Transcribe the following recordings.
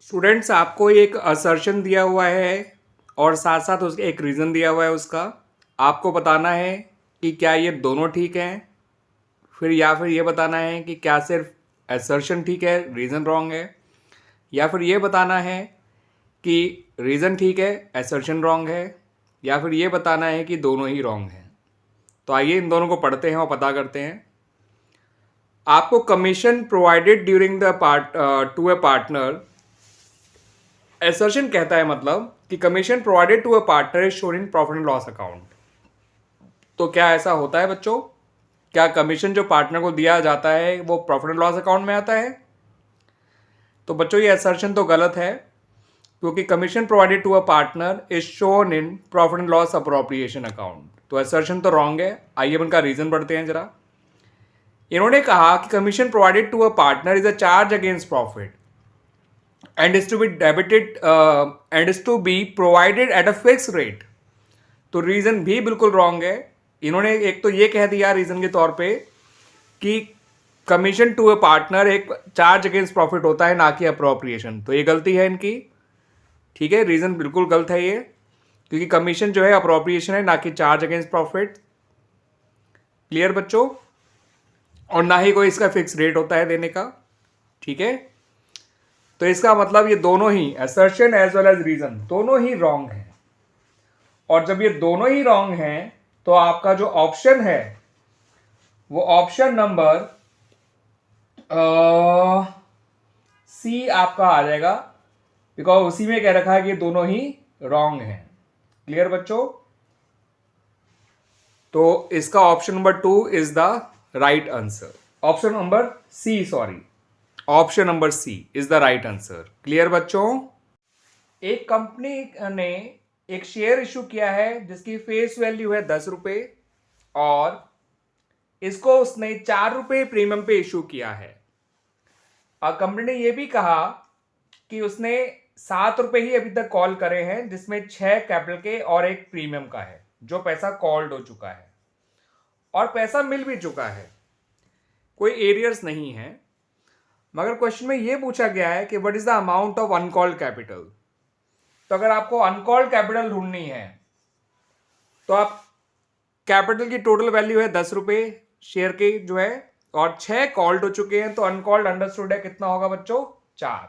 Students, आपको एक assertion दिया हुआ है और साथ साथ उसके एक रीज़न दिया हुआ है उसका। आपको बताना है कि क्या ये दोनों ठीक हैं, फिर ये बताना है कि क्या सिर्फ असर्शन ठीक है, रीज़न रॉन्ग है, या फिर ये बताना है कि रीज़न ठीक है, असर्शन रॉन्ग है, या फिर ये बताना है कि दोनों ही रॉन्ग हैं। तो आइए इन दोनों को पढ़ते हैं और पता करते हैं। आपको commission provided during the to a partner, assertion कहता है मतलब कि commission provided to a partner is shown in profit and loss account. तो क्या ऐसा होता है बच्चों? क्या कमीशन जो पार्टनर को दिया जाता है वो प्रॉफिट एंड लॉस अकाउंट में आता है? तो बच्चों ये एसर्शन तो गलत है, क्योंकि commission provided to a partner is shown in profit and loss appropriation account. तो एसर्शन तो रॉन्ग है। आइए इनका रीजन पढ़ते हैं जरा। इन्होंने कहा कि commission provided to a partner is a charge against profit and is to be debited and is to be provided at a fixed rate। तो रीजन भी बिल्कुल रॉन्ग है। इन्होंने एक तो ये कह दिया रीजन के तौर पे कि कमीशन टू ए पार्टनर एक चार्ज अगेंस्ट प्रॉफिट होता है, ना कि अप्रोप्रिएशन। तो ये गलती है इनकी। ठीक है, रीजन बिल्कुल गलत है ये, क्योंकि कमीशन जो है अप्रोप्रिएशन है, ना कि चार्ज अगेंस्ट प्रॉफिट। क्लियर बच्चों? और ना ही कोई इसका फिक्स रेट होता है देने का। ठीक है, तो इसका मतलब ये दोनों ही assertion as well as reason दोनों ही रॉन्ग है। और जब ये दोनों ही रॉन्ग हैं तो आपका जो ऑप्शन है वो ऑप्शन नंबर सी आपका आ जाएगा, बिकॉज उसी में कह रखा है कि ये दोनों ही रॉन्ग हैं। क्लियर बच्चों? तो इसका option number 2 is the right answer. Option number C, sorry, option number C is the right answer. Clear बच्चों? एक कंपनी ने एक शेयर इशू किया है जिसकी फेस वैल्यू है 10 रुपए, और इसको उसने 4 रुपए प्रीमियम पे इशू किया है। और कंपनी ने यह भी कहा कि उसने 7 रुपए ही अभी तक कॉल करे हैं, जिसमें 6 कैपिटल के और एक प्रीमियम का है, जो पैसा कॉल्ड हो चुका है और पैसा मिल भी चुका है, कोई एरियर्स नहीं है। मगर क्वेश्चन में यह पूछा गया है कि what is the amount of uncalled capital. तो अगर आपको अनकॉल्ड कैपिटल ढूंढनी है तो आप कैपिटल की टोटल वैल्यू है 10 रुपए शेयर की जो है, और 6 कॉल्ड हो चुके हैं, तो अनकॉल्ड अंडरस्टूड है कितना होगा बच्चों? 4।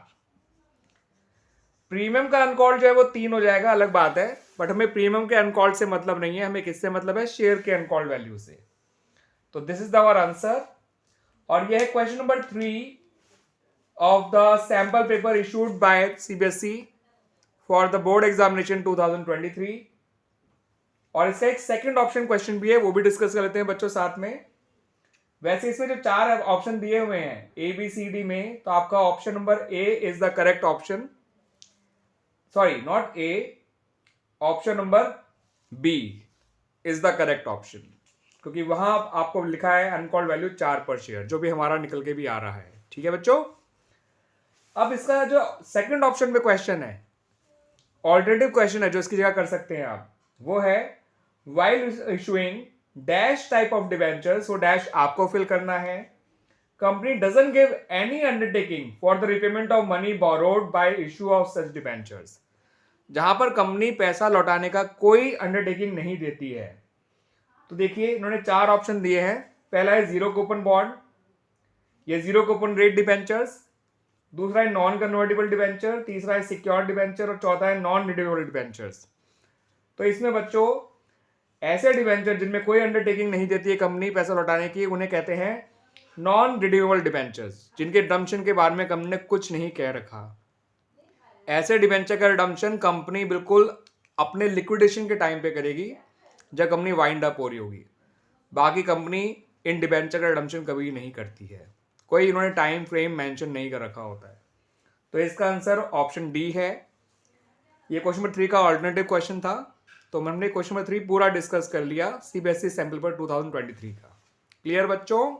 प्रीमियम का अनकॉल्ड जो है वो 3 हो जाएगा, अलग बात है, बट हमें प्रीमियम के अनकॉल्ड से मतलब नहीं है, हमें किससे मतलब है? शेयर के अनकॉल्ड वैल्यू से। तो दिस इज आवर आंसर। और यह है question number 3 of the sample paper issued by CBSE for the board examination 2023। और इसका एक सेकंड ऑप्शन क्वेश्चन भी है, वो भी डिस्कस कर लेते हैं बच्चों साथ में। वैसे इसमें जो 4 ऑप्शन दिए हुए हैं ए बी सी डी में, तो आपका option number A is the correct option, sorry not A, option number B is the correct option, क्योंकि वहां आपको लिखा है अनकॉल्ड वैल्यू 4 पर शेयर, जो भी हमारा निकल के भी आ रहा है। ठीक है बच्चों? अब इसका जो सेकंड ऑप्शन पे क्वेश्चन है, ऑल्टरनेटिव क्वेश्चन है जो इसकी जगह कर सकते हैं आप, वो है while issuing dash type of debenture, so dash आपको फिल करना है। Company doesn't give any undertaking for the repayment of money borrowed by issue of such debentures। जहां पर कंपनी पैसा लौटाने का कोई अंडरटेकिंग नहीं देती है। तो देखिए इन्होंने 4 ऑप्शन दिए हैं। पहला है जीरो कूपन बॉन्ड, ये जीरो कूपन रेट डिबेंचर्स, दूसरा है नॉन कन्वर्टेबल डिबेंचर, तीसरा है सिक्योर्ड डिबेंचर, और चौथा है नॉन रिड्यूमेबल डिबेंचर्स। तो इसमें बच्चों ऐसे डिबेंचर जिनमें कोई अंडरटेकिंग नहीं देती है कंपनी पैसा लौटाने की, उन्हें कहते हैं नॉन रिड्यूमेबल डिबेंचर्स, जिनके रिडम्पशन के बारे में कंपनी ने कुछ नहीं कह रखा। ऐसे डिबेंचर का रिडम्पशन कंपनी बिल्कुल अपने लिक्विडेशन के टाइम पे करेगी, जब कंपनी वाइंड अप हो रही होगी। बाकी कंपनी इन डिबेंचर का रिडम्पशन कभी नहीं करती है, कोई इन्होंने टाइम फ्रेम मेंशन नहीं कर रखा होता है। तो इसका आंसर ऑप्शन डी है। ये क्वेश्चन नंबर 3 का ऑल्टरनेटिव क्वेश्चन था। तो हमने क्वेश्चन नंबर 3 पूरा डिस्कस कर लिया सीबीएसई सैंपल पर 2023 का। क्लियर बच्चों?